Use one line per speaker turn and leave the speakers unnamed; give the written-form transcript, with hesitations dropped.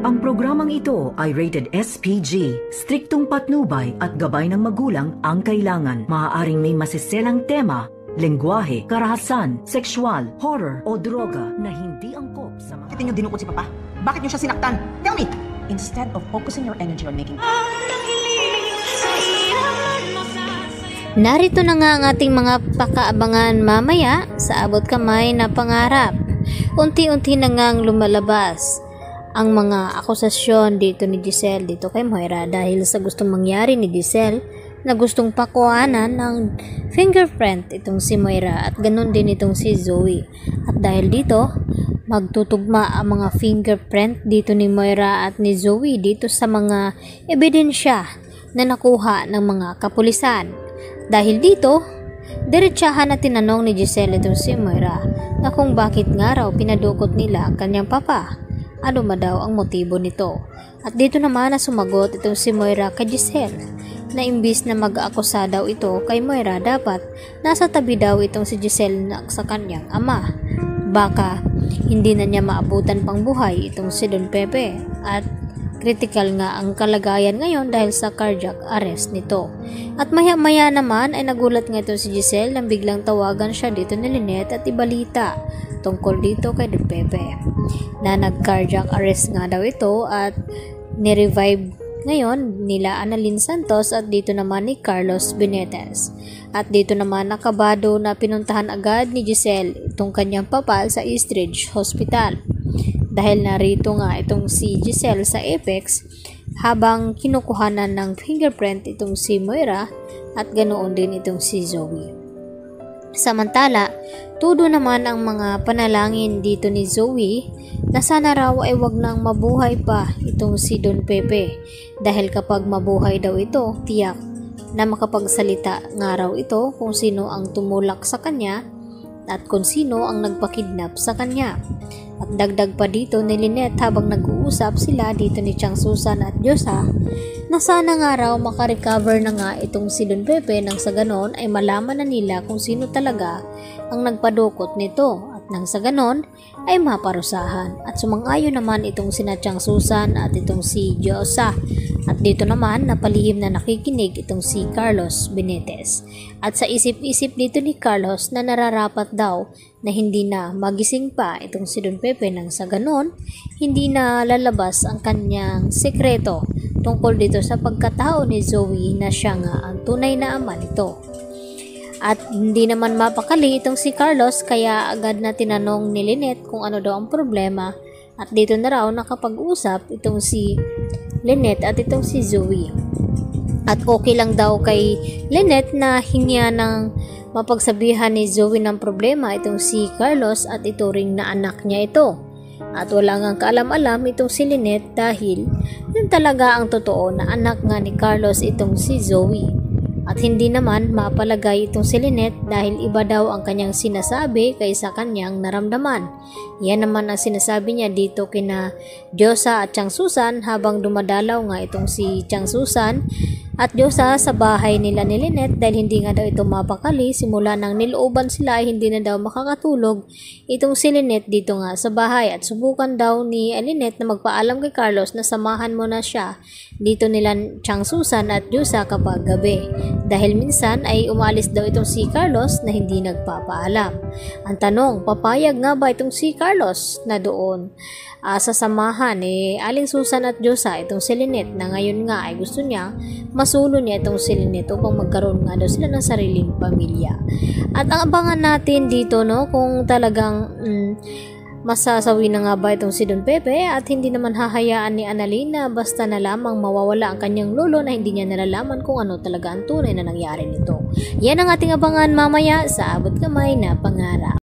Ang programang ito ay rated SPG. Striktong patnubay at gabay ng magulang ang kailangan. Maaaring may masiselang tema, lengguwahe, karahasan, sexual, horror o droga na hindi angkop sa mga...
Bakit niyo dinukot si Papa? Bakit niyo siya sinaktan? Tell me! Instead of focusing your energy on making...
Narito na nga ang ating mga pakaabangan mamaya sa abot kamay na pangarap. Unti-unti na ngang lumalabas ang mga akusasyon dito ni Giselle dito kay Moira dahil sa gustong mangyari ni Giselle na gustong pakuhanan ng fingerprint itong si Moira at ganun din itong si Zoe. At dahil dito, magtutugma ang mga fingerprint dito ni Moira at ni Zoe dito sa mga ebidensya na nakuha ng mga kapulisan. Dahil dito, diretsahan na tinanong ni Giselle itong si Moira na kung bakit nga raw pinadukot nila ang kanyang papa. Ano ma daw ang motibo nito? At dito naman na sumagot itong si Moira kay Giselle na imbis na mag-aakusa daw ito kay Moira, dapat nasa tabi daw itong si Giselle na sa kanyang ama. Baka hindi na niya maabutan pang buhay itong si Don Pepe at critical nga ang kalagayan ngayon dahil sa cardiac arrest nito. At maya-maya naman ay nagulat nga ito si Giselle nang biglang tawagan siya dito ni Lynette at ibalita tungkol dito kay Don Pepe na nag-cardiac arrest nga daw ito at ni-revive ngayon nila Annalyn Santos at dito naman ni Carlos Benitez. At dito naman nakabado na pinuntahan agad ni Giselle itong kanyang papa sa Eastridge Hospital. Dahil narito nga itong si Giselle sa Apex habang kinukuhanan ng fingerprint itong si Moira at ganoon din itong si Zoe. Samantala, tudo naman ang mga panalangin dito ni Zoe na sana raw ay wag nang mabuhay pa itong si Don Pepe dahil kapag mabuhay daw ito, tiyak na makapagsalita nga raw ito kung sino ang tumulak sa kanya at kung sino ang nagpakidnap sa kanya. At dagdag pa dito ni Lynette habang nag-uusap sila dito ni Chang Susan at Diyosa na sana nga raw makarecover na nga itong si Don Pepe nang sa ganon ay malaman na nila kung sino talaga ang nagpadukot nito at nang sa ganon ay maparusahan. At sumang-ayon naman itong sina Chang Susan at itong si Diyosa. At dito naman napalihim na nakikinig itong si Carlos Benitez. At sa isip-isip dito ni Carlos na nararapat daw na hindi na magising pa itong si Don Pepe nang sa ganon hindi na lalabas ang kanyang sekreto tungkol dito sa pagkatao ni Zoe na siya nga ang tunay na ama nito. At hindi naman mapakali itong si Carlos kaya agad na tinanong ni Lynette kung ano daw ang problema at dito na raw nakapag-usap itong si Lynette at itong si Zoe. At okay lang daw kay Lynette na hingya ng mapagsabihan ni Zoe ng problema itong si Carlos at ito ring na anak niya ito. At wala ngang kaalam-alam itong si Lynette dahil yun talaga ang totoo na anak nga ni Carlos itong si Zoe. At hindi naman mapalagay itong si Lynette dahil iba daw ang kanyang sinasabi kaysa kanyang naramdaman. Yan naman ang sinasabi niya dito kina Diyosa at Chang Susan habang dumadalaw nga itong si Chang Susan at Diyosa sa bahay nila ni Lynette dahil hindi nga daw ito mapakali. Simula nang nilooban sila ay hindi na daw makakatulog itong si Lynette dito nga sa bahay at subukan daw ni Lynette na magpaalam kay Carlos na samahan mo na siya dito nila Chang Susan at Diyosa kapag gabi. Dahil minsan ay umalis daw itong si Carlos na hindi nagpapaalam. Ang tanong, papayag nga ba itong si Carlos na doon sasamahan Aling Susan at Diyosa itong si Lynette na ngayon nga ay gusto niya masulo niya itong si Lynette upang magkaroon nga daw sila ng sariling pamilya. At ang abangan natin dito kung talagang masasawi na nga ba itong si Don Pepe at hindi naman hahayaan ni Annalyn na basta na lamang mawawala ang kanyang lolo na hindi niya nalalaman kung ano talaga ang tunay na nangyari nito. Yan ang ating abangan mamaya sa abot kamay na pangarap.